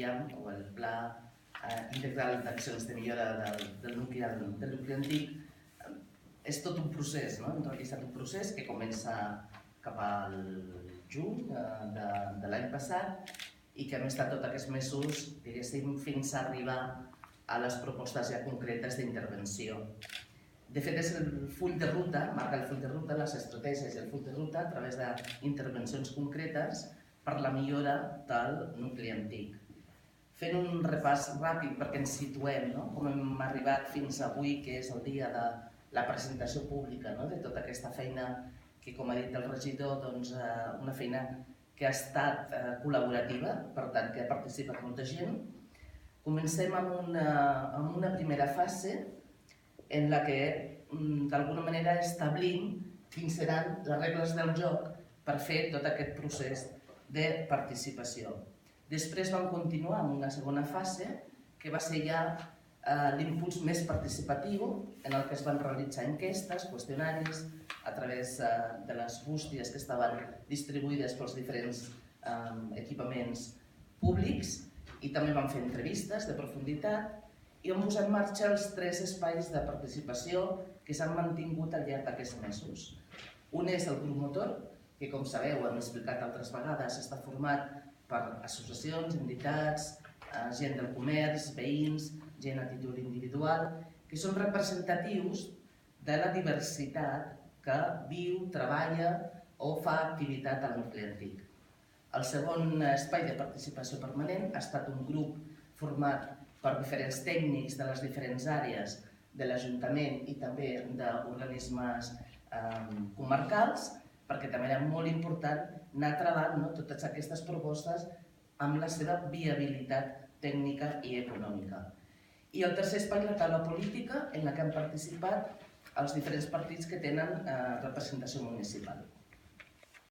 PIAM, o el Pla Integral d'Accions de Millora del Nucli Antic, és tot un procés, no? Hem realitzat un procés que comença cap al juny de l'any passat i que hem estat tots aquests mesos, diguéssim, fins a arribar a les propostes ja concretes d'intervenció. De fet, és el full de ruta, marca el full de ruta, les estratègies i el full de ruta a través d'intervencions concretes per la millora del nucli antic. Fent un repàs ràpid perquè ens situem, com hem arribat fins avui, que és el dia de la presentació pública de tota aquesta feina que, com ha dit el regidor, una feina que ha estat col·laborativa, per tant, que ha participat molta gent. Comencem amb una primera fase en la que, d'alguna manera, establim quines seran les regles del joc per fer tot aquest procés de participació. Després vam continuar amb una segona fase, que va ser ja l'impuls més participatiu, en el que es van realitzar enquestes, qüestionaris, a través de les bústies que estaven distribuïdes pels diferents equipaments públics, i també vam fer entrevistes de profunditat i vam posar en marxa els 3 espais de participació que s'han mantingut al llarg d'aquests mesos. Un és el grup motor, que, com sabeu, hem explicat altres vegades, està format per associacions, entitats, gent del comerç, veïns, gent a títol individual, que són representatius de la diversitat que viu, treballa o fa activitat al nucli antic. El segon espai de participació permanent ha estat un grup format per diferents tècnics de les diferents àrees de l'Ajuntament i també d'organismes comarcals, perquè també era molt important anar travant totes aquestes propostes amb la seva viabilitat tècnica i econòmica. I el tercer espai, la taula política, en la que han participat els diferents partits que tenen representació municipal.